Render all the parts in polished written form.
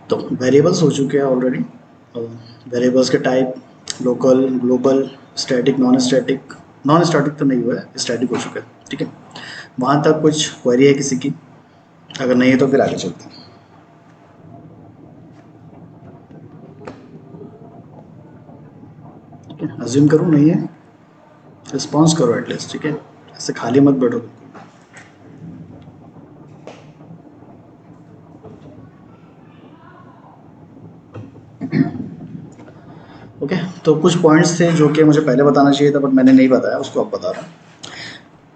तो वेरिएबल्स हो चुके हैं ऑलरेडी। वेरिएबल्स के type local, global, static, non static. Non static तो नहीं हुआ है, स्टैटिक हो चुका है, ठीक है। वहाँ तक कुछ क्वेरी है किसी की? अगर नहीं है तो फिर आगे चलते हैं। ठीक है, अज्यूम करूँ नहीं है, रिस्पॉन्स करो एटलीस्ट, ठीक है, ऐसे खाली मत बैठो। ओके, तो कुछ पॉइंट्स थे जो कि मुझे पहले बताना चाहिए था बट मैंने नहीं बताया, उसको अब बता रहा हूँ।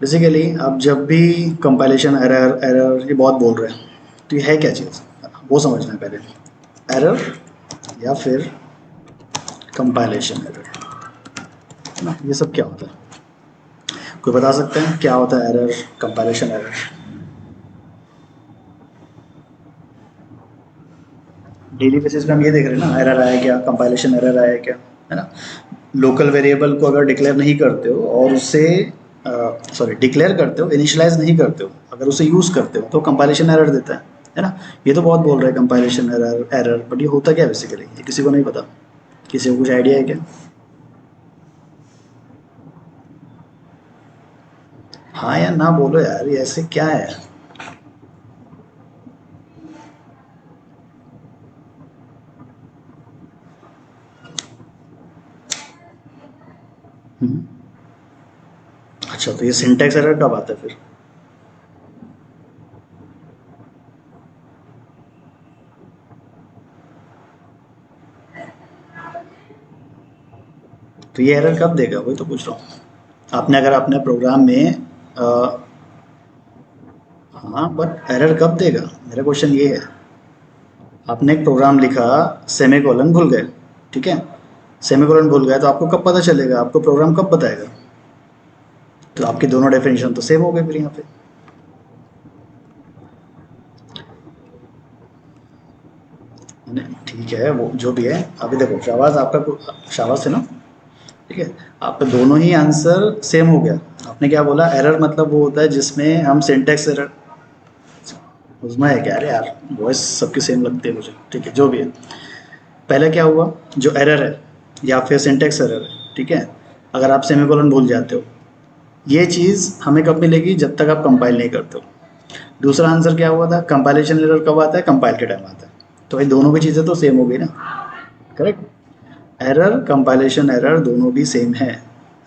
बेसिकली आप जब भी कंपाइलेशन एरर एरर ये बहुत बोल रहे हैं, तो ये है क्या चीज़, वो समझना है पहले। एरर या फिर कंपाइलेशन एरर, है ना, ये सब क्या होता है? कोई बता सकते हैं क्या होता है error, compilation error? Daily basis पे हम ये देख रहे हैं ना, एरर आया क्या, कंपाइलेशन एरर आया क्या, है ना। लोकल वेरिएबल को अगर डिक्लेयर नहीं करते हो और उसे सॉरी डिक्लेयर करते हो, इनिशियलाइज नहीं करते हो, अगर उसे यूज़ करते हो तो कंपाइलेशन एरर देता है ना। ये तो बहुत बोल रहे हैं कंपाइलेशन एरर एरर, बट ये होता क्या है बेसिकली, ये किसी को नहीं पता। किसी को कुछ आइडिया है क्या? हाँ या ना बोलो यार, ये ऐसे क्या है? हम्म, अच्छा, तो ये सिंटैक्स एरर कब आता है फिर? तो ये एरर कब देगा, वही तो पूछ रहा हूँ। आपने अगर अपने प्रोग्राम में हाँ बट एरर कब देगा, मेरा क्वेश्चन ये है। आपने एक प्रोग्राम लिखा, सेमीकोलन भूल गए, ठीक है, सेमीकोलन भूल गए तो आपको कब पता चलेगा, आपको प्रोग्राम कब बताएगा? तो आपकी दोनों डेफिनेशन तो सेम हो गए फिर यहाँ पे। नहीं, ठीक है, वो जो भी है, अभी देखो शाबाश आपका, शाबाश है ना, ठीक है। आपका दोनों ही आंसर सेम हो गया। आपने क्या बोला, एरर मतलब वो होता है जिसमें हम सिंटेक्स एरर, उसमें है क्या, अरे यार वॉइस सबकी सेम लगती है मुझे, ठीक है जो भी है। पहले क्या हुआ, जो एरर है या फिर सिंटेक्स एरर है, ठीक है, अगर आप सेमीकोलन भूल जाते हो, ये चीज़ हमें कब मिलेगी, जब तक आप कंपाइल नहीं करते हो। दूसरा आंसर क्या हुआ था, कंपाइलेशन एरर कब आता है, कंपाइल के टाइम आता है। तो भाई दोनों की चीज़ें तो सेम हो गई ना, करेक्ट। एरर, कंपाइलेशन एरर दोनों भी सेम है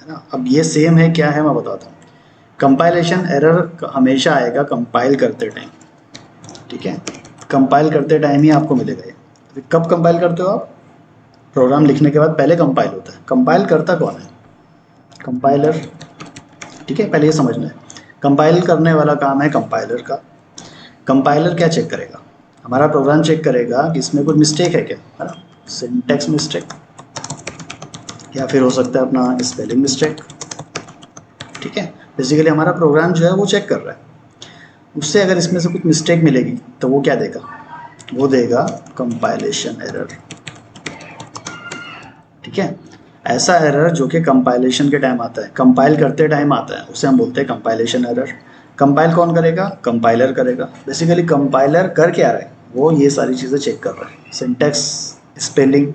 ना। अब ये सेम है क्या है मैं बताता हूँ। कंपाइलेशन एरर हमेशा आएगा कंपाइल करते टाइम, ठीक है, कंपाइल करते टाइम ही आपको मिलेगा ये। अभी कब कंपाइल करते हो आप, प्रोग्राम लिखने के बाद पहले कंपाइल होता है। कंपाइल करता कौन है, कंपाइलर, ठीक है, पहले ये समझना है। कंपाइल करने वाला काम है कंपाइलर का। कंपाइलर क्या चेक करेगा, हमारा प्रोग्राम चेक करेगा कि इसमें कुछ मिस्टेक है क्या, है ना, सिंटेक्स मिस्टेक, या फिर हो सकता है अपना स्पेलिंग मिस्टेक, ठीक है। बेसिकली हमारा प्रोग्राम जो है वो चेक कर रहा है, उससे अगर इसमें से कुछ मिस्टेक मिलेगी तो वो क्या देगा, वो देगा कंपाइलेशन एरर, ठीक है। ऐसा एरर जो कि कंपाइलेशन के टाइम आता है, कंपाइल करते टाइम आता है, उसे हम बोलते हैं कंपाइलेशन एरर। कंपाइल कौन करेगा, कंपाइलर करेगा। बेसिकली कंपाइलर कर क्या रहा है, वो ये सारी चीज़ें चेक कर रहा है, सिंटेक्स, स्पेलिंग,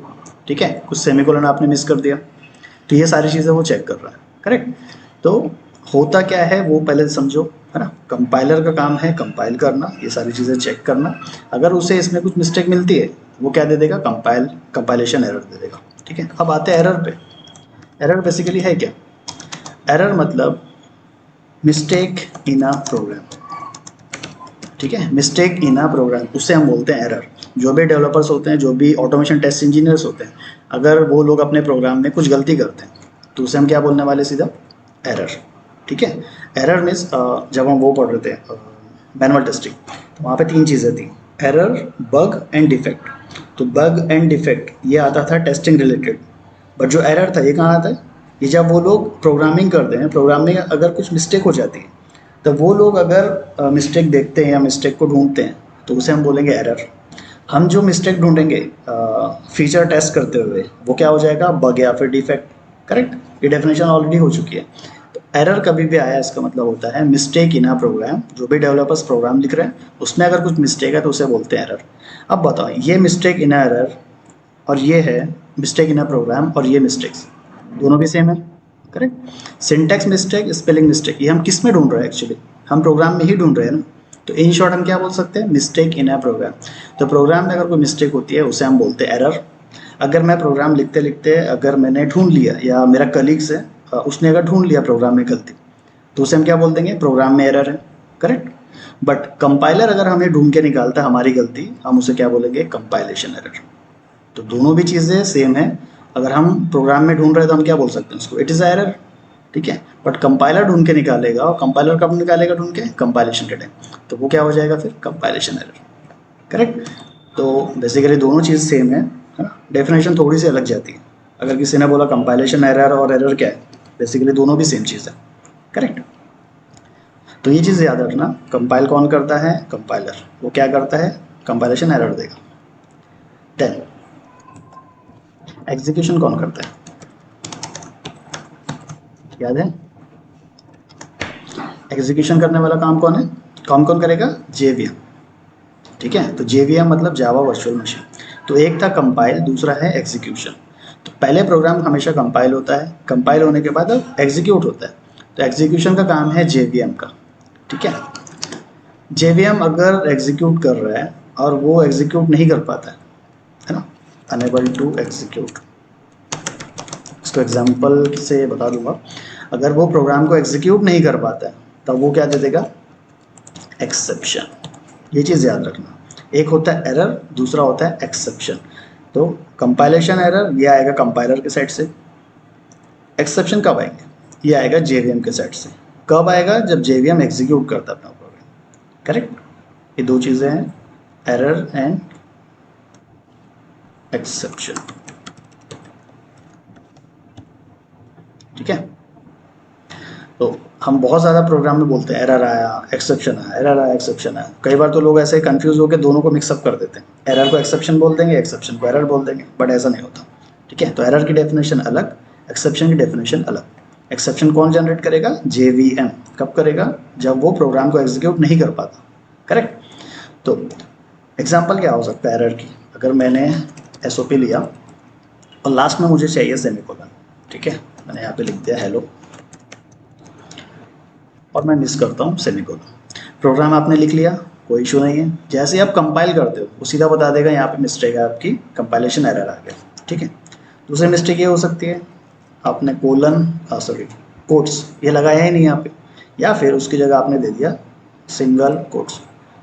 ठीक है, कुछ सेमीकोलन आपने मिस कर दिया तो ये सारी चीज़ें वो चेक कर रहा है, करेक्ट। तो होता क्या है वो पहले समझो, है ना। कंपाइलर का काम है कंपाइल करना, ये सारी चीज़ें चेक करना। अगर उसे इसमें कुछ मिस्टेक मिलती है वो क्या दे देगा, कंपाइलेशन एरर दे देगा, ठीक है। अब आते हैं एरर पे। एरर बेसिकली है क्या, एरर मतलब मिस्टेक इन अ प्रोग्राम, ठीक है, मिस्टेक इन अ प्रोग्राम, उससे हम बोलते हैं एरर। जो भी डेवलपर्स होते हैं, जो भी ऑटोमेशन टेस्ट इंजीनियर्स होते हैं, अगर वो लोग अपने प्रोग्राम में कुछ गलती करते हैं तो उसे हम क्या बोलने वाले, सीधा एरर, ठीक है। एरर मीन्स जब हम वो पढ़ रहे थे मैनुअल टेस्टिंग, तो वहाँ पे तीन चीज़ें थी, एरर, बग एंड डिफेक्ट। तो बग एंड डिफेक्ट ये आता था टेस्टिंग रिलेटेड, बट जो एरर था ये कहाँ आता है, ये जब वो लोग प्रोग्रामिंग करते हैं, प्रोग्रामिंग अगर कुछ मिस्टेक हो जाती है, तो वो लोग अगर मिस्टेक देखते हैं या मिस्टेक को ढूंढते हैं तो उसे हम बोलेंगे एरर। हम जो मिस्टेक ढूंढेंगे फीचर टेस्ट करते हुए, वो क्या हो जाएगा, बग या फिर डिफेक्ट, करेक्ट। ये डेफिनेशन ऑलरेडी हो चुकी है। तो एरर कभी भी आया इसका मतलब होता है मिस्टेक इन अ प्रोग्राम। जो भी डेवलपर्स प्रोग्राम लिख रहे हैं उसमें अगर कुछ मिस्टेक है तो उसे बोलते हैं एरर। अब बताओ, ये मिस्टेक इन अ एरर और ये है मिस्टेक इन अ प्रोग्राम, और ये मिस्टेक्स दोनों भी सेम है, correct. Syntax mistake, spelling mistake, ये हम किस में ढूंढ रहे हैं? एक्चुअली हम प्रोग्राम में ही ढूंढ रहे हैं ना। तो इन शॉर्ट हम क्या बोल सकते हैं? Mistake in a program. तो प्रोग्राम में अगर कोई मिस्टेक होती है उसे हम बोलते हैं एरर। अगर मैं प्रोग्राम लिखते लिखते अगर मैंने ढूंढ लिया, या मेरा कलीग्स है उसने अगर ढूंढ लिया प्रोग्राम में गलती, तो उसे हम क्या बोल देंगे? प्रोग्राम में एरर है, करेक्ट। बट कंपाइलर अगर हमें ढूंढ के निकालता है हमारी गलती, हम उसे क्या बोलेंगे? Compilation error. तो दोनों भी चीज़ें सेम है। अगर हम प्रोग्राम में ढूंढ रहे हैं तो हम क्या बोल सकते हैं उसको? इट इज़ एरर, ठीक है। बट कंपाइलर ढूंढ के निकालेगा, और कंपाइलर कब निकालेगा ढूंढ के? कंपाइलेशन के टाइम। तो वो क्या हो जाएगा फिर? Compilation error, correct. तो बेसिकली दोनों चीज़ सेम है ना। डेफिनेशन थोड़ी सी अलग जाती है। अगर किसी ने बोला कंपाइलेशन एरर और एरर क्या है, बेसिकली दोनों भी सेम चीज़ है, करेक्ट। तो ये चीज़ याद रखना, कंपाइल कौन करता है? कंपाइलर। वो क्या करता है? कंपाइलेशन एरर देगा। देन एग्जीक्यूशन कौन करता है? याद है? एग्जीक्यूशन करने वाला काम कौन है? कौन कौन करेगा? जेवीएम, ठीक है। तो जेवीएम मतलब जावा वर्चुअल मशीन। तो एक था कंपाइल, दूसरा है एग्जीक्यूशन। तो पहले प्रोग्राम हमेशा कंपाइल होता है, कंपाइल होने के बाद अब एग्जीक्यूट होता है। तो एग्जीक्यूशन का काम है जेवीएम का, ठीक है। जेवीएम अगर एग्जीक्यूट कर रहा है और वो एग्जीक्यूट नहीं कर पाता है ना, अनेबल टू एग्जीक्यूट, इसको एग्जांपल से बता दूंगा। अगर वो प्रोग्राम को एग्जीक्यूट नहीं कर पाता है तब वो क्या दे देगा? एक्सेप्शन। ये चीज़ याद रखना, एक होता है एरर, दूसरा होता है एक्सेप्शन। तो कंपाइलेशन एरर ये आएगा कंपाइलर के साइड से, एक्सेप्शन कब आएंगे? ये आएगा जेवीएम के साइड से। कब आएगा? जब जेवीएम एग्जीक्यूट करता है अपना प्रोग्राम, करेक्ट। ये दो चीज़ें हैं, एरर एंड एक्सेप्शन, ठीक है। तो हम बहुत ज़्यादा प्रोग्राम में बोलते हैं एरर आया, एक्सेप्शन आया, एरर आया, एक्सेप्शन आया। कई बार तो लोग ऐसे कंफ्यूज होकर दोनों को मिक्सअप कर देते हैं, एरर को एक्सेप्शन बोल देंगे, एक्सेप्शन को एरर बोल देंगे, बट ऐसा नहीं होता, ठीक है। तो एरर की डेफिनेशन अलग, एक्सेप्शन की डेफिनेशन अलग। एक्सेप्शन कौन जनरेट करेगा? जेवीएम। कब करेगा? जब वो प्रोग्राम को एग्जीक्यूट नहीं कर पाता, करेक्ट। तो एग्जाम्पल क्या हो सकता है एरर की? अगर मैंने एसओपी लिया और लास्ट में मुझे चाहिए सेमीकोलन, ठीक है, मैंने यहाँ पे लिख दिया हेलो और मैं मिस करता हूँ सेमीकोलन। प्रोग्राम आपने लिख लिया, कोई इशू नहीं है। जैसे ही आप कंपाइल करते हो वो सीधा बता देगा यहाँ पे मिस्टेक है आपकी, कंपाइलेशन एरर आ गया, ठीक है। दूसरी मिस्टेक ये हो सकती है आपने कोलन सॉरी कोट्स ये लगाया ही नहीं यहाँ पे, या फिर उसकी जगह आपने दे दिया सिंगल कोट्स,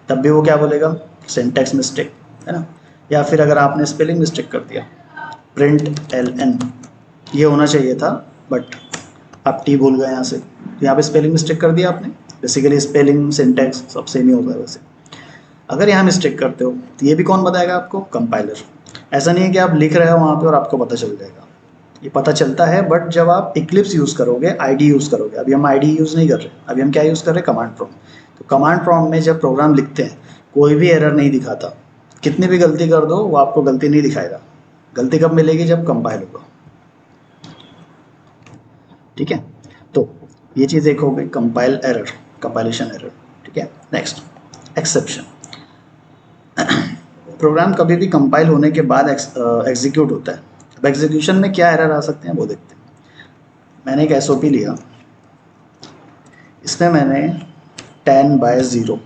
तब भी वो क्या बोलेगा? सिंटैक्स मिस्टेक, है ना। या फिर अगर आपने स्पेलिंग मिस्टेक कर दिया, प्रिंट एल एन ये होना चाहिए था बट आप टी भूल गए यहाँ से, तो यहाँ पे स्पेलिंग मिस्टेक कर दिया आपने। बेसिकली स्पेलिंग सिंटैक्स सब सेम ही होता है वैसे। अगर यहाँ मिस्टेक करते हो तो ये भी कौन बताएगा आपको? कंपाइलर। ऐसा नहीं है कि आप लिख रहे हो वहाँ पे और आपको पता चल जाएगा, ये पता चलता है बट जब आप इक्लिप्स यूज़ करोगे, आईडी यूज़ करोगे। अभी हम आईडी यूज़ नहीं कर रहे, अभी हम क्या यूज़ कर रहे हैं? Command prompt. तो कमांड प्रॉम्प्ट में जब प्रोग्राम लिखते हैं कोई भी एरर नहीं दिखाता, कितनी भी गलती कर दो वो आपको गलती नहीं दिखाएगा। गलती कब मिलेगी? जब कंपाइल होगा, ठीक है। तो ये चीज़ एक हो गई कंपाइल एरर, कंपाइलेशन एरर, ठीक है। Next exception. प्रोग्राम कभी भी कंपाइल होने के बाद एग्जीक्यूट होता है। अब एग्जीक्यूशन में क्या एरर आ सकते हैं वो देखते हैं। मैंने एक एसओपी लिया, इसमें मैंने 10/0,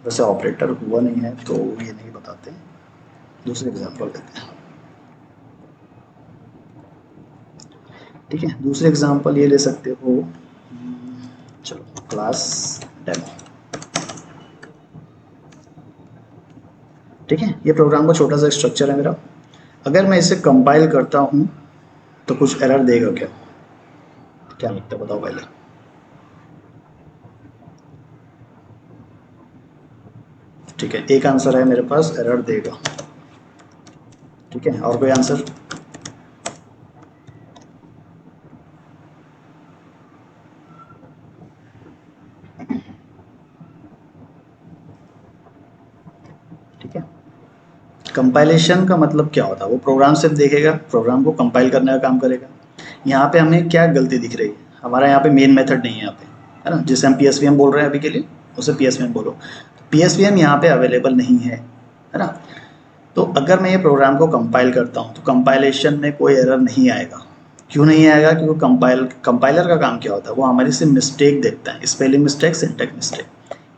वैसे ऑपरेटर हुआ नहीं है तो ये नहीं बताते, दूसरे एग्जांपल देते हैं, ठीक है। दूसरे एग्जांपल ये ले सकते हो, चलो क्लास डेमो, ठीक है। ये प्रोग्राम का छोटा सा स्ट्रक्चर है मेरा। अगर मैं इसे कंपाइल करता हूँ तो कुछ एरर देगा क्या? क्या लगता है बताओ पहले? ठीक है, एक आंसर है मेरे पास, एरर देगा, ठीक है। और कोई आंसर? ठीक है। कंपाइलेशन का मतलब क्या होता है? वो प्रोग्राम सिर्फ देखेगा, प्रोग्राम को कंपाइल करने का काम करेगा। यहाँ पे हमें क्या गलती दिख रही है? हमारा यहाँ पे मेन मेथड नहीं है यहाँ पे, है ना, जिसे हम PSVM बोल रहे हैं अभी के लिए, उसे PSVM बोलो। PSVM यहाँ पे अवेलेबल नहीं है ना। तो अगर मैं ये प्रोग्राम को कंपाइल करता हूँ तो कंपाइलेशन में कोई एरर नहीं आएगा। क्यों नहीं आएगा? क्योंकि कंपाइलर का काम क्या होता है, वो हमारी से मिस्टेक देखता है, स्पेलिंग मिस्टेक, सिंटैक्स मिस्टेक।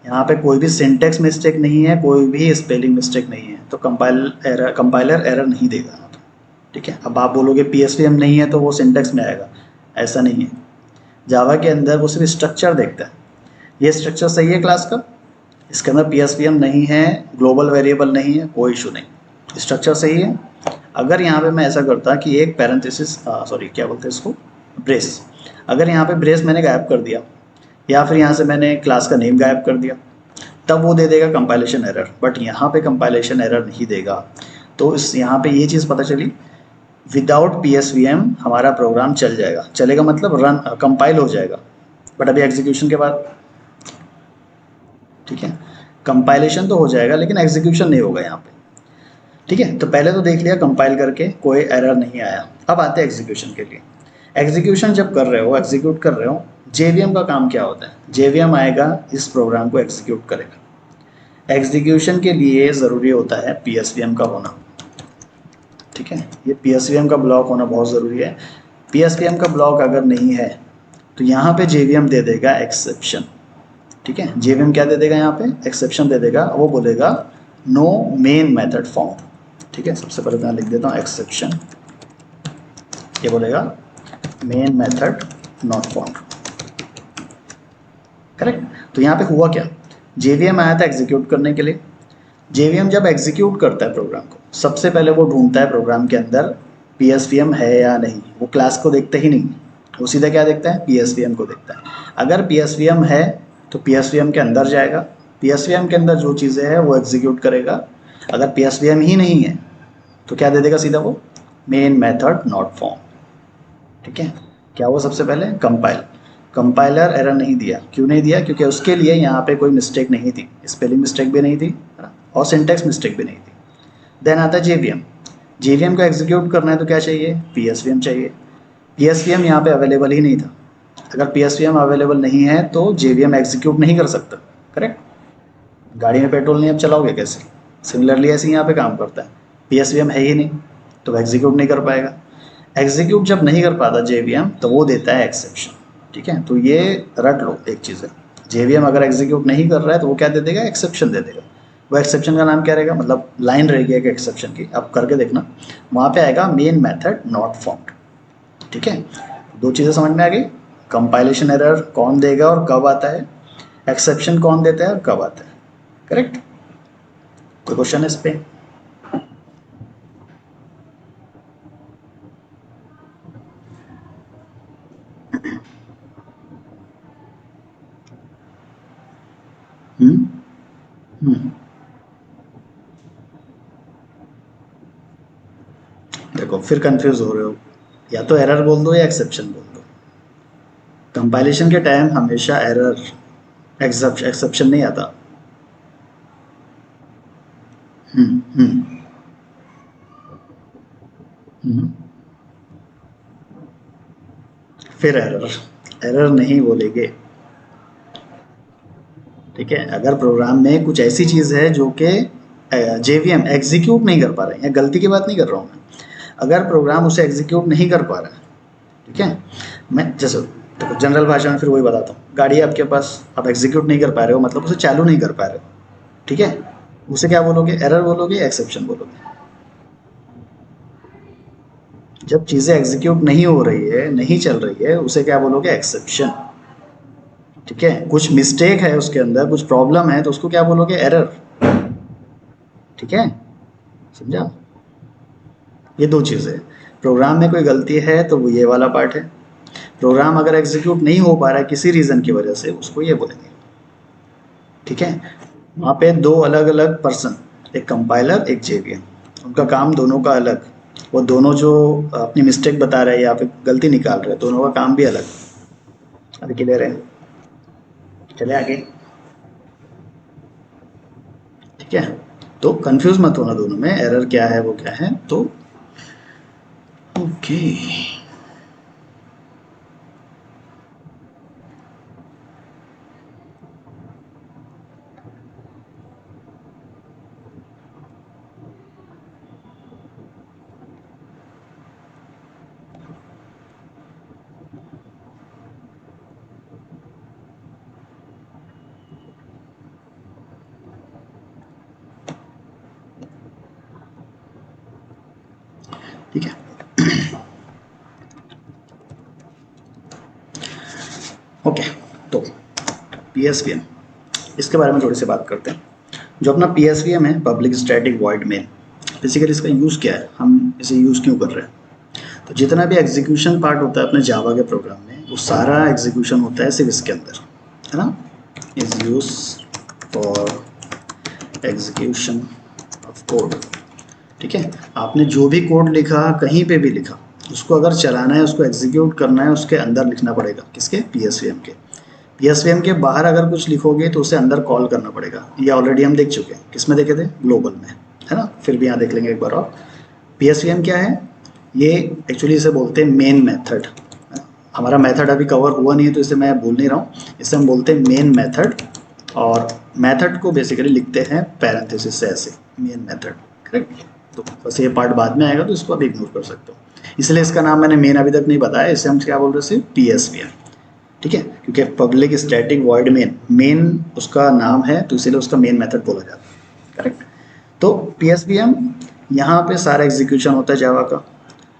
यहाँ पे कोई भी सिंटैक्स मिस्टेक नहीं है, कोई भी स्पेलिंग मिस्टेक नहीं है, तो कंपाइलर एरर नहीं देगा यहाँ पे। ठीक है, अब आप बोलोगे PSVM नहीं है तो वो सिंटैक्स में आएगा, ऐसा नहीं है। जावा के अंदर वो सिर्फ स्ट्रक्चर देखता है, ये स्ट्रक्चर सही है क्लास का, इसके अंदर PSVM नहीं है, ग्लोबल वेरिएबल नहीं है, कोई इशू नहीं, स्ट्रक्चर सही है। अगर यहाँ पे मैं ऐसा करता कि एक पैरेंथेसिस, सॉरी क्या बोलते हैं इसको, ब्रेस, अगर यहाँ पे ब्रेस मैंने गायब कर दिया, या फिर यहाँ से मैंने क्लास का नेम गायब कर दिया, तब वो दे देगा कंपाइलेशन एरर, बट यहाँ पे कंपाइलेशन एरर नहीं देगा। तो इस यहाँ पे ये चीज़ पता चली, विदाउट PSVM हमारा प्रोग्राम चल जाएगा, चलेगा मतलब रन कंपाइल हो जाएगा, बट अभी एग्जीक्यूशन के बाद, ठीक है, कंपाइलेशन तो हो जाएगा लेकिन एग्जीक्यूशन नहीं होगा यहाँ पे। ठीक है, तो पहले तो देख लिया कंपाइल करके कोई एरर नहीं आया। अब आते हैं एग्जीक्यूशन के लिए। एग्जीक्यूशन जब कर रहे हो, एग्जीक्यूट कर रहे हो, JVM का काम क्या होता है? JVM आएगा, इस प्रोग्राम को एग्जीक्यूट करेगा। एग्जीक्यूशन के लिए ज़रूरी होता है PSVM का होना। ठीक है, ये PSVM का ब्लॉक होना बहुत ज़रूरी है। PSVM का ब्लॉक अगर नहीं है तो यहाँ पे JVM दे देगा एक्सेप्शन। ठीक है, JVM क्या दे देगा? यहाँ पे एक्सेप्शन दे देगा, वो बोलेगा नो मेन मेथड फाउंड। ठीक है, सबसे पहले मैं लिख देता हूँ एक्सेप्शन, ये बोलेगा main method not found. Correct. तो यहाँ पे हुआ क्या, JVM आया था एग्जीक्यूट करने के लिए। JVM जब एग्जीक्यूट करता है प्रोग्राम को, सबसे पहले वो ढूंढता है प्रोग्राम के अंदर PSVM है या नहीं। वो क्लास को देखता ही नहीं, वो सीधा क्या देखता है? PSVM को देखता है। अगर PSVM है तो PSVM के अंदर जाएगा, PSVM के अंदर जो चीज़ें हैं वो एग्जीक्यूट करेगा। अगर PSVM ही नहीं है तो क्या दे देगा सीधा? वो मेन मेथड नॉट फाउंड। ठीक है, क्या हुआ? सबसे पहले कंपाइलर एरर नहीं दिया। क्यों नहीं दिया? क्योंकि उसके लिए यहाँ पे कोई मिस्टेक नहीं थी, स्पेलिंग मिस्टेक भी नहीं थी, है ना, और सिंटैक्स मिस्टेक भी नहीं थी। देन आता है JVM को एग्जीक्यूट करना है तो क्या चाहिए? PSVM चाहिए। PSVM यहाँ पे अवेलेबल ही नहीं था। अगर PSVM अवेलेबल नहीं है तो JVM एग्जीक्यूट नहीं कर सकता। करेक्ट। गाड़ी में पेट्रोल नहीं, अब चलाओगे कैसे? सिमिलरली ऐसे ही यहाँ पे काम करता है, PSVM है ही नहीं तो एग्जीक्यूट नहीं कर पाएगा। एग्जीक्यूट जब नहीं कर पाता JVM तो वो देता है एक्सेप्शन। ठीक है, तो ये रट लो एक चीज़ है, JVM अगर एग्जीक्यूट नहीं कर रहा है तो वो क्या दे देगा? एक्सेप्शन दे देगा। वो एक्सेप्शन का नाम क्या रहेगा? मतलब लाइन रहेगी एक एक्सेप्शन की, आप करके देखना, वहाँ पे आएगा मेन मेथड नॉट फाउंड। ठीक है, दो चीज़ें समझ में आ गई। कंपाइलेशन एरर कौन देगा और कब आता है, एक्सेप्शन कौन देता है और कब आता है। करेक्ट। कोई क्वेश्चन इस पे? हम्म हम्म देखो फिर कंफ्यूज हो रहे हो, या तो एरर बोल दो या एक्सेप्शन बोल दो। कंपाइलेशन के टाइम हमेशा एरर, एक्सेप्शन नहीं आता। हम्म हम्म हम्म फिर एरर नहीं बोलेंगे। ठीक है, अगर प्रोग्राम में कुछ ऐसी चीज़ है जो कि JVM एग्जीक्यूट नहीं कर पा रहे हैं, या गलती की बात नहीं कर रहा हूँ मैं, अगर प्रोग्राम उसे एग्जीक्यूट नहीं कर पा रहा है, ठीक है, मैं जैसे देखो जनरल भाषा में फिर वही बताता हूँ, गाड़ी है आपके पास, आप एग्जीक्यूट नहीं कर पा रहे हो मतलब उसे चालू नहीं कर पा रहे हो। ठीक है, उसे क्या बोलोगे? एरर बोलोगे, एक्सेप्शन बोलोगे। जब चीज़ें एग्जीक्यूट नहीं हो रही है, नहीं चल रही है, उसे क्या बोलोगे? एक्सेप्शन। ठीक है, कुछ मिस्टेक है उसके अंदर, कुछ प्रॉब्लम है तो उसको क्या बोलोगे? एरर। ठीक है, समझा? ये दो चीज़ें, प्रोग्राम में कोई गलती है तो वो ये वाला पार्ट है, प्रोग्राम अगर एग्जीक्यूट नहीं हो पा रहा है किसी रीज़न की वजह से, उसको ये बोलेंगे। ठीक है, वहाँ पे दो अलग अलग पर्सन, एक कंपाइलर एक JVM, उनका काम दोनों का अलग। वो दोनों जो अपनी मिस्टेक बता रहे हैं या फिर गलती निकाल रहे हैं, दोनों का काम भी अलग। अभी क्लियर है? चले आगे। ठीक है, तो कंफ्यूज मत होना दोनों में, एरर क्या है वो क्या है। तो ओके, ठीक है। ओके, तो PSVM, इसके बारे में थोड़ी सी बात करते हैं। जो अपना PSVM है, public static void main, basically इसका यूज़ क्या है, हम इसे यूज़ क्यों कर रहे हैं। तो जितना भी एग्जीक्यूशन पार्ट होता है अपने जावा के प्रोग्राम में, वो सारा एग्जीक्यूशन होता है सिर्फ इसके अंदर, है ना। Is use for execution of code. ठीक है, आपने जो भी कोड लिखा, कहीं पे भी लिखा, उसको अगर चलाना है, उसको एग्जीक्यूट करना है, उसके अंदर लिखना पड़ेगा। किसके? PSVM के। PSVM के बाहर अगर कुछ लिखोगे तो उसे अंदर कॉल करना पड़ेगा। ये ऑलरेडी हम देख चुके हैं। किस में देखे थे? ग्लोबल में, है ना। फिर भी यहाँ देख लेंगे एक बार और। PSVM क्या है? ये एक्चुअली इसे बोलते हैं मेन मेथड। हमारा मेथड अभी कवर हुआ नहीं है तो इसे मैं बोल नहीं रहा हूँ। इसे हम बोलते हैं मेन मेथड, और मेथड को बेसिकली लिखते हैं पैरेंथेसिस से, ऐसे मेन मेथड, करेक्ट। तो बस ये पार्ट बाद में आएगा तो इसको आप इग्नोर कर सकते हो। इसलिए इसका नाम मैंने मेन अभी तक नहीं बताया, इसे हम क्या बोल रहे थे? PSVM। ठीक है, क्योंकि पब्लिक स्टैटिक वॉइड मेन उसका नाम है, तो इसीलिए उसका मेन मेथड बोला जाता है, करेक्ट। तो PSVM, यहाँ पे सारा एग्जीक्यूशन होता है जावा का।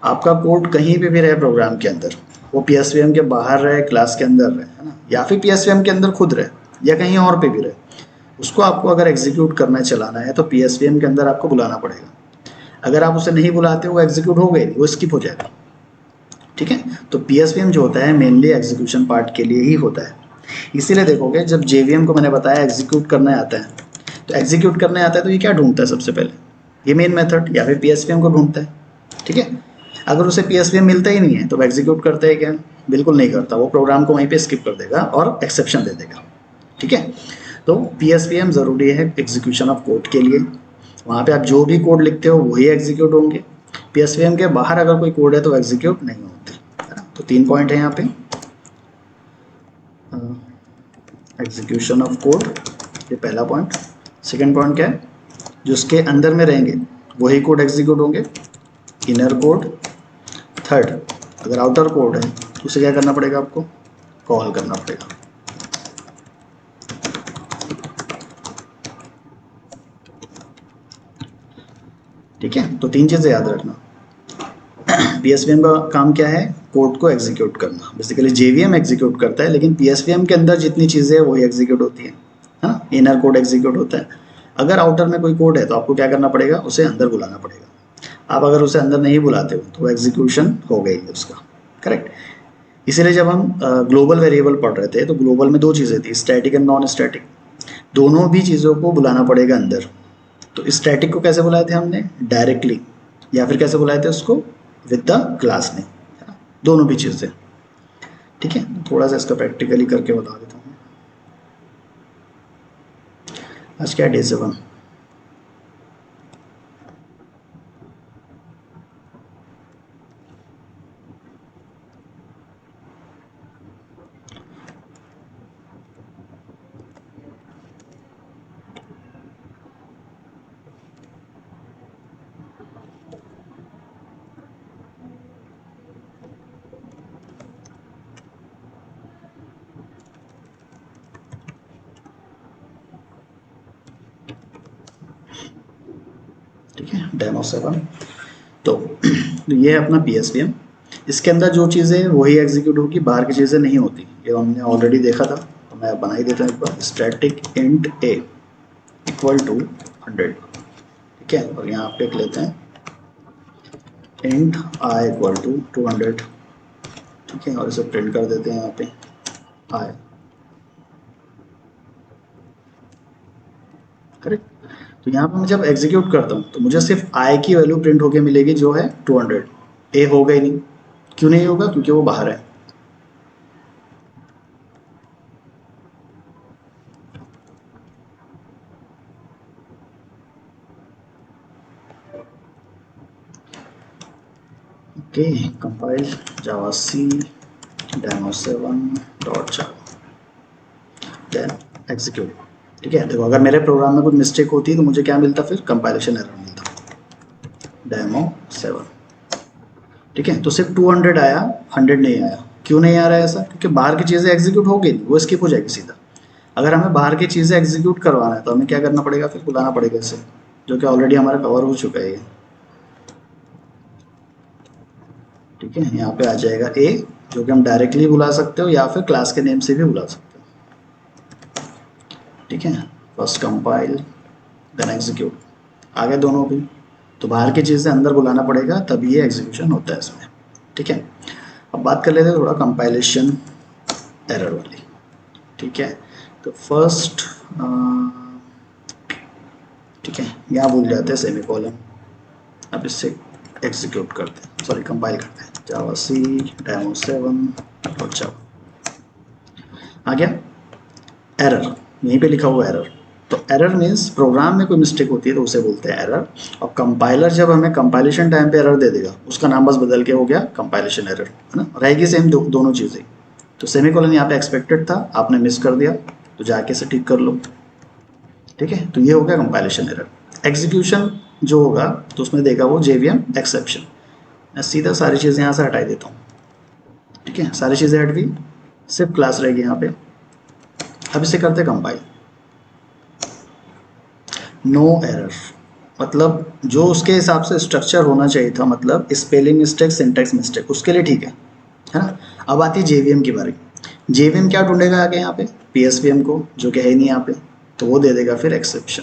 आपका कोड कहीं पे भी रहे प्रोग्राम के अंदर, वो PSVM के बाहर रहे, क्लास के अंदर रहे, है ना, या फिर PSVM के अंदर खुद रहे, या कहीं और पे भी रहे, उसको आपको अगर एग्जीक्यूट करना चलाना है तो PSVM के अंदर आपको बुलाना पड़ेगा। अगर आप उसे नहीं बुलाते, वो एग्जीक्यूट हो गई, वो स्किप हो जाएगा। ठीक है, तो PSVM जो होता है मेनली एग्जीक्यूशन पार्ट के लिए ही होता है। इसीलिए देखोगे जब JVM को मैंने बताया एग्जीक्यूट करने आता है, तो एग्जीक्यूट करने आता है तो ये क्या ढूंढता है सबसे पहले? ये मेन मेथड या फिर PSVM को ढूंढता है। ठीक है, अगर उसे PSVM मिलता ही नहीं है तो एग्जीक्यूट करता है क्या? बिल्कुल नहीं करता, वो प्रोग्राम को वहीं पे स्किप कर देगा और एक्सेप्शन दे देगा। ठीक है, तो PSVM ज़रूरी है एग्जीक्यूशन ऑफ कोड के लिए। वहाँ पे आप जो भी कोड लिखते हो वही एग्जीक्यूट होंगे। PSVM के बाहर अगर कोई कोड है तो एग्जीक्यूट नहीं होते, है ना। तो 3 पॉइंट है यहाँ पे। एग्जीक्यूशन ऑफ कोड, ये पहला पॉइंट। सेकेंड पॉइंट क्या है? जो उसके अंदर में रहेंगे वही कोड एग्जीक्यूट होंगे, इनर कोड। थर्ड, अगर आउटर कोड है तो उसे क्या करना पड़ेगा? आपको कॉल करना पड़ेगा। ठीक है, तो 3 चीज़ें याद रखना। PSVM का काम क्या है? कोड को एग्जीक्यूट करना। बेसिकली JVM एग्जीक्यूट करता है, लेकिन PSVM के अंदर जितनी चीज़ें हैं वही एग्जीक्यूट होती है ना। इनर कोड एग्जीक्यूट होता है। अगर आउटर में कोई कोड है तो आपको क्या करना पड़ेगा? उसे अंदर बुलाना पड़ेगा। आप अगर उसे अंदर नहीं बुलाते हो तो एग्जीक्यूशन हो गई है उसका, करेक्ट। इसीलिए जब हम ग्लोबल वेरिएबल पढ़ रहे थे तो ग्लोबल में 2 चीज़ें थी, स्टैटिक एंड नॉन स्टैटिक। दोनों भी चीज़ों को बुलाना पड़ेगा अंदर। तो स्टैटिक को कैसे बुलाए थे हमने? डायरेक्टली, या फिर कैसे बुलाए थे उसको? विद द क्लास नेम, दोनों भी चीज़ें। ठीक है, थोड़ा सा इसका प्रैक्टिकली करके बता देता हूँ। आज क्या डे 7? ठीक है, डेमो 7। तो ये है अपना PSVM। इसके अंदर जो चीज़ें वही एग्जीक्यूट होगी, बाहर की चीज़ें नहीं होती। ये हमने ऑलरेडी देखा था, तो मैं बना ही देता हूँ एक बार। Static int a equal to 100। ठीक है, और यहाँ पे लेते हैं इंट i इक्वल टू 200। ठीक है, और इसे प्रिंट कर देते हैं यहाँ पे i, करेक्ट। तो यहाँ पे मैं जब एग्जीक्यूट करता हूँ तो मुझे सिर्फ i की वैल्यू प्रिंट होके मिलेगी जो है 200। a होगा ही नहीं। क्यों नहीं होगा? क्योंकि वो बाहर है। ओके, कंपाइल जावा सी डेमो 7.java, देन एग्जीक्यूट। ठीक है, देखो अगर मेरे प्रोग्राम में कोई मिस्टेक होती तो मुझे क्या मिलता? फिर कंपाइलेशन एरर मिलता, डेमो 7। ठीक है, तो सिर्फ 200 आया, 100 नहीं आया। क्यों नहीं आ रहा है ऐसा? क्योंकि बाहर की चीज़ें एग्जीक्यूट हो गई, वो स्किप हो जाएगी सीधा। अगर हमें बाहर की चीज़ें एग्जीक्यूट करवाना है तो हमें क्या करना पड़ेगा? फिर बुलाना पड़ेगा इसे, जो कि ऑलरेडी हमारा कवर हो चुका है ये। ठीक है, यहाँ पे आ जाएगा ए, जो कि हम डायरेक्टली बुला सकते हो या फिर क्लास के नेम से भी बुला सकते हो। ठीक है, फर्स्ट कंपाइल देन एग्जीक्यूट, आ गए दोनों भी। तो बाहर की चीज़ें अंदर बुलाना पड़ेगा तभी ये एग्जीक्यूशन होता है इसमें। ठीक है, अब बात कर लेते हैं थोड़ा कंपाइलेशन एरर वाली। ठीक है, तो फर्स्ट ठीक है, यहाँ भूल जाते हैं सेमीकोलन, अब इससे एग्जीक्यूट करते हैं, सॉरी कंपाइल करते हैं, जावा सी डेमो 7 और जावा। आ गया एरर, यहीं पे लिखा हुआ एरर। तो एरर मीन्स प्रोग्राम में कोई मिस्टेक होती है तो उसे बोलते हैं एरर। और कंपाइलर जब हमें कंपाइलेशन टाइम पे एरर दे देगा, उसका नाम बस बदल के हो गया कंपाइलेशन एरर, है ना, रहेगी सेम दोनों चीज़ें। तो सेमीकोलन यहाँ पे एक्सपेक्टेड था, आपने मिस कर दिया, तो जाके से ठीक कर लो। ठीक है, तो ये हो गया कंपाइलेशन एरर। एग्जीक्यूशन जो होगा तो उसमें देगा वो जेवीएम एक्सेप्शन। मैं सीधा सारी चीज़ें यहाँ से हटा देता हूँ। ठीक है, सारी चीज़ें हट गई, सिर्फ क्लास रहेगी यहाँ पे। अब इसे करते कंपाइल। नो एरर मतलब जो उसके हिसाब से स्ट्रक्चर होना चाहिए था, मतलब स्पेलिंग मिस्टेक, सिंटैक्स मिस्टेक, उसके लिए ठीक है ना। अब आती है जेवीएम की बारी। जेवीएम क्या ढूंढेगा आगे यहाँ पे, पीएसवीएम को, जो कि है ही नहीं यहाँ पे, तो वो दे देगा फिर एक्सेप्शन।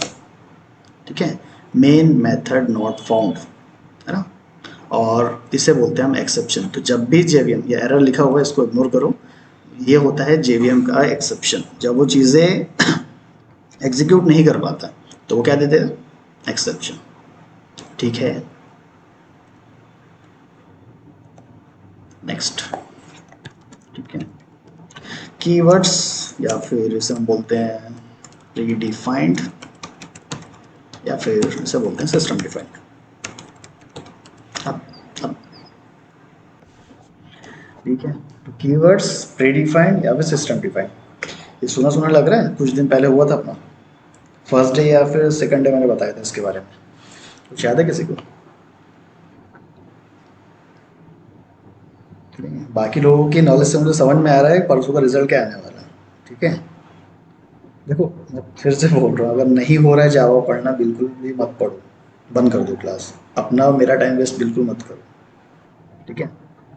ठीक है, मेन मेथड नॉट फाउंड, है ना, और इसे बोलते हैं हम एक्सेप्शन। तो जब भी जेवीएम या एरर लिखा हुआ है इसको इग्नोर करो, ये होता है जेवीएम का एक्सेप्शन। जब वो चीज़ें एग्जीक्यूट नहीं कर पाता तो वो क्या देते हैं, एक्सेप्शन। ठीक है, नेक्स्ट। ठीक है, कीवर्ड्स या फिर इसे हम बोलते हैं प्री डिफाइंड या फिर इसे बोलते हैं सिस्टम डिफाइंड। अब ठीक है, तो कीवर्ड्स प्री डिफाइंड या फिर सिस्टम डिफाइंड, ये सुना सुना लग रहा है, कुछ दिन पहले हुआ था अपना फर्स्ट डे या फिर सेकंड डे, मैंने बताया था इसके बारे में, कुछ याद है किसी को? बाकी लोगों की नॉलेज से मुझे समझ में आ रहा है परसों का रिजल्ट क्या आने वाला है। ठीक है, देखो मैं फिर से बोल रहा हूँ, अगर नहीं हो रहा है जावा पढ़ना, बिल्कुल भी मत पढ़ो, बंद कर दो क्लास, अपना और मेरा टाइम वेस्ट बिल्कुल मत करो। ठीक है,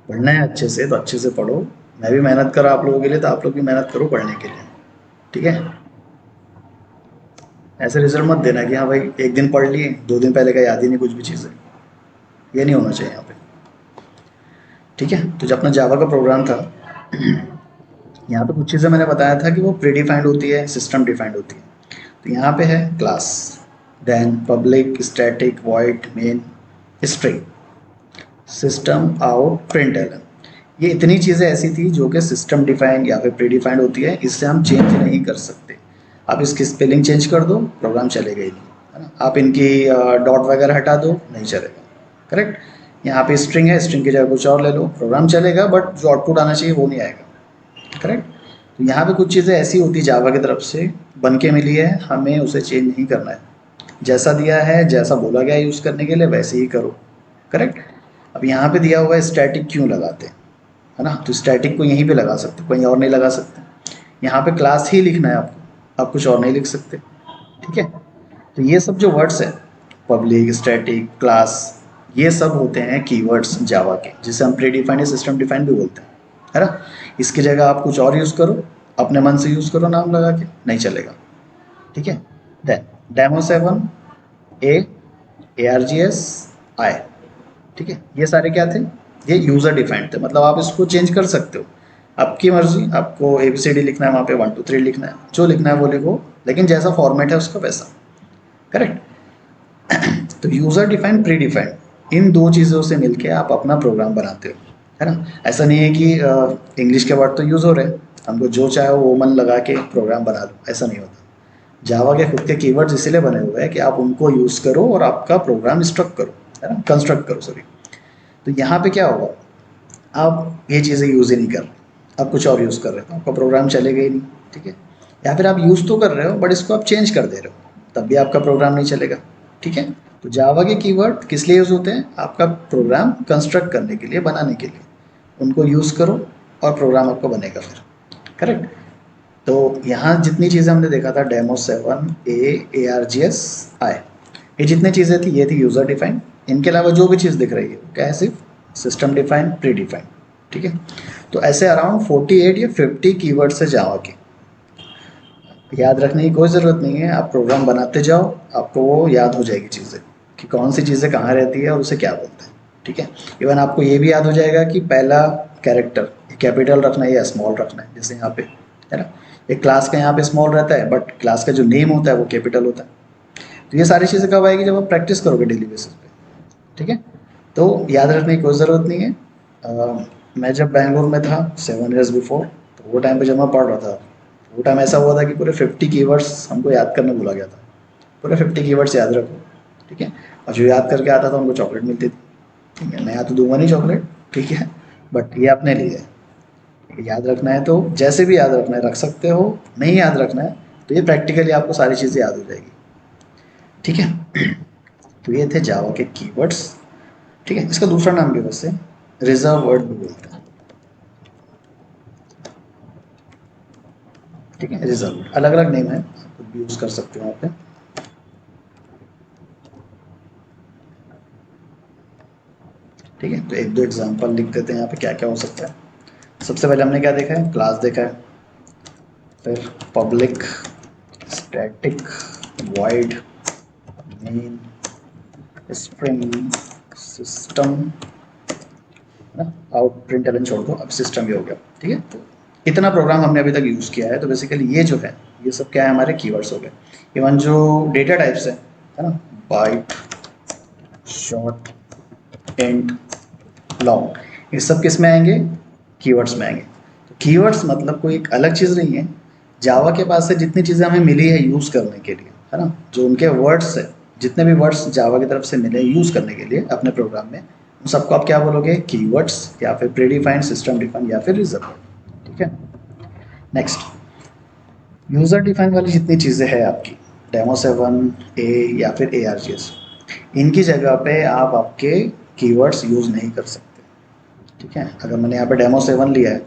पढ़ना है अच्छे से तो अच्छे से पढ़ो, मैं भी मेहनत कर रहा आप लोगों के लिए, तो आप लोग भी मेहनत करो पढ़ने के लिए। ठीक है, ऐसे रिजल्ट मत देना कि हाँ भाई एक दिन पढ़ लिए, 2 दिन पहले का याद ही नहीं कुछ भी चीज़ें, ये नहीं होना चाहिए यहाँ पे। ठीक है, तो जब अपना जावा का प्रोग्राम था, यहाँ पे कुछ चीज़ें मैंने बताया था कि वो प्री डिफाइंड होती है, सिस्टम डिफाइंड होती है। तो यहाँ पे है class, then public, static, void, main, string, system, out, println. ये इतनी चीज़ें ऐसी थी जो कि सिस्टम डिफाइंड या फिर प्री डिफाइंड होती है, इससे हम चेंज नहीं कर सकते। आप इसकी स्पेलिंग चेंज कर दो, प्रोग्राम चलेगा ही नहीं, है ना। आप इनकी डॉट वगैरह हटा दो, नहीं चलेगा। करेक्ट, यहाँ पे स्ट्रिंग है, स्ट्रिंग की जगह कुछ और ले लो, प्रोग्राम चलेगा, बट जो आउटपुट आना चाहिए वो नहीं आएगा। करेक्ट, तो यहाँ पे कुछ चीज़ें ऐसी होती जावा की तरफ से बन के मिली है, हमें उसे चेंज नहीं करना है, जैसा दिया है, जैसा बोला गया यूज़ करने के लिए वैसे ही करो। करेक्ट, अब यहाँ पे दिया हुआ है स्टैटिक क्यों लगाते हैं, है ना, तो स्टैटिक को यहीं पे लगा सकते, कहीं और नहीं लगा सकते। यहाँ पे क्लास ही लिखना है आपको, आप कुछ और नहीं लिख सकते। ठीक है, तो ये सब जो वर्ड्स है, पब्लिक, स्टैटिक, क्लास, ये सब होते हैं कीवर्ड्स जावा के, जिसे हम प्री डिफाइंड या सिस्टम डिफाइंड भी बोलते हैं, है ना। इसकी जगह आप कुछ और यूज़ करो, अपने मन से यूज़ करो, नाम लगा के, नहीं चलेगा। ठीक है, देन डेमो 7, ARGS, I। ठीक है, ये सारे क्या थे, ये यूज़र डिफाइंड थे, मतलब आप इसको चेंज कर सकते हो, आपकी मर्जी, आपको ABCD लिखना है वहाँ पे 1 2 3 लिखना है, जो लिखना है वो लिखो, लेकिन जैसा फॉर्मेट है उसका वैसा। करेक्ट, तो यूज़र डिफाइंड, प्री डिफाइंड, इन दो चीज़ों से मिलके आप अपना प्रोग्राम बनाते हो, है ना। ऐसा नहीं है कि इंग्लिश के वर्ड तो यूज़ हो रहे हैं, हमको जो चाहे वो मन लगा के प्रोग्राम बना लो, ऐसा नहीं होता। जावा के खुद के कीवर्ड्स इसीलिए बने हुए हैं कि आप उनको यूज़ करो और आपका प्रोग्राम स्ट्रक्ट करो, है ना, कंस्ट्रक्ट करो, सॉरी। तो यहाँ पे क्या होगा, आप ये चीज़ें यूज़ ही नहीं कर रहे, आप कुछ और यूज़ कर रहे हो, आपका प्रोग्राम चलेगा ही नहीं। ठीक है, या फिर आप यूज़ तो कर रहे हो बट इसको आप चेंज कर दे रहे हो, तब भी आपका प्रोग्राम नहीं चलेगा। ठीक है, तो जावा के कीवर्ड किस लिए यूज़ होते हैं, आपका प्रोग्राम कंस्ट्रक्ट करने के लिए, बनाने के लिए, उनको यूज़ करो और प्रोग्राम आपका बनेगा फिर। करेक्ट, तो यहाँ जितनी चीज़ें हमने देखा था, डेमो 7, ARGS, I, ये जितनी चीज़ें थी ये थी यूज़र डिफाइंड। इनके अलावा जो भी चीज़ दिख रही है क्या है, सिर्फ सिस्टम डिफाइन, प्री डिफाइन, ठीक है। तो ऐसे अराउंड 48 या 50 कीवर्ड्स है जावा के। याद रखने की कोई ज़रूरत नहीं है, आप प्रोग्राम बनाते जाओ, आपको वो याद हो जाएगी चीज़ें कि कौन सी चीज़ें कहाँ रहती है और उसे क्या बोलते हैं, ठीक है। इवन आपको ये भी याद हो जाएगा कि पहला कैरेक्टर कैपिटल रखना है या स्मॉल रखना है, जैसे यहाँ पे है ना, एक क्लास का यहाँ पे स्मॉल रहता है बट क्लास का जो नेम होता है वो कैपिटल होता है। तो ये सारी चीज़ें कब आएगी, जब आप प्रैक्टिस करोगे डेली बेसिस पे, ठीक है। तो याद रखने की कोई ज़रूरत नहीं है। मैं जब बैंगलोर में था 7 years बिफोर, तो वो टाइम पे जब मैं पढ़ रहा था, वो टाइम ऐसा हुआ था कि पूरे 50 कीवर्ड्स हमको याद करना भूला गया था। पूरे 50 कीवर्ड्स याद रखो, ठीक है। और जो याद करके आता था उनको चॉकलेट मिलती थी, ठीक है। मैं यहाँ तो दूंगा नहीं चॉकलेट, ठीक है, बट ये अपने लिए है। याद रखना है तो जैसे भी याद रखना है रख सकते हो, नहीं याद रखना है तो ये प्रैक्टिकली आपको सारी चीज़ें याद हो जाएगी, ठीक है। तो ये थे जावा के कीवर्ड्स, ठीक है। इसका दूसरा नाम भी वैसे रिजर्व वर्ड भी बोलते हैं, ठीक है। रिजर्व वर्ड अलग अलग नेम है, आप भी यूज़ कर सकते हो यहाँ पे, ठीक है। तो एक दो एग्जांपल लिख देते हैं यहाँ पे क्या क्या हो सकता है। सबसे पहले हमने क्या देखा है, क्लास देखा है, फिर public static void main string system, है ना, आउट प्रिंटलन छोड़ दो, अब सिस्टम ही हो गया, ठीक है। तो इतना प्रोग्राम हमने अभी तक यूज़ किया है। तो बेसिकली ये जो है ये सब क्या है, हमारे कीवर्ड्स हो गए। इवन जो डेटा टाइप्स है ना, बाइट शॉर्ट इंट लॉन्ग, ये सब किस में आएंगे, कीवर्ड्स में आएंगे। तो कीवर्ड्स मतलब कोई एक अलग चीज़ नहीं है, जावा के पास से जितनी चीज़ें हमें मिली है यूज़ करने के लिए, है ना, जो उनके वर्ड्स है, जितने भी वर्ड्स जावा की तरफ से मिले यूज़ करने के लिए अपने प्रोग्राम में, उन सबको आप क्या बोलोगे, कीवर्ड्स या फिर प्री डिफाइंड, सिस्टम डिफाइंड या फिर रिजर्व, ठीक है। नेक्स्ट, यूज़र डिफाइन वाली जितनी चीज़ें हैं आपकी, डेमो 7 ए या फिर ARGS, इनकी जगह पे आप आपके कीवर्ड्स यूज़ नहीं कर सकते, ठीक है। अगर मैंने यहाँ पे डेमो 7 लिया है,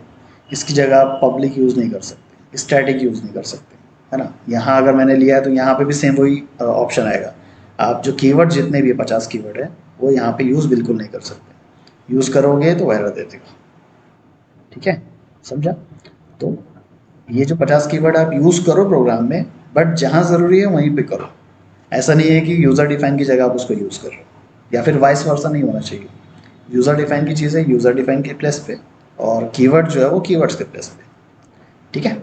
इसकी जगह आप पब्लिक यूज़ नहीं कर सकते, स्टैटिक यूज़ नहीं कर सकते, है ना। यहाँ अगर मैंने लिया है तो यहाँ पे भी सेम वही ऑप्शन आएगा। आप जो कीवर्ड जितने भी 50 कीवर्ड है वो यहाँ पे यूज़ बिल्कुल नहीं कर सकते, यूज़ करोगे तो एरर दे देगा, ठीक है, समझा। तो ये जो 50 कीवर्ड आप यूज़ करो प्रोग्राम में, बट जहाँ ज़रूरी है वहीं पे करो। ऐसा नहीं है कि यूज़र डिफाइन की जगह आप उसको यूज़ कर रहे हो, या फिर वाइस वर्सा नहीं होना चाहिए। यूज़र डिफाइन की चीज़ें यूज़र डिफाइन के प्लेस पे, और कीवर्ड जो है वो कीवर्ड्स के प्लेस पे, ठीक है।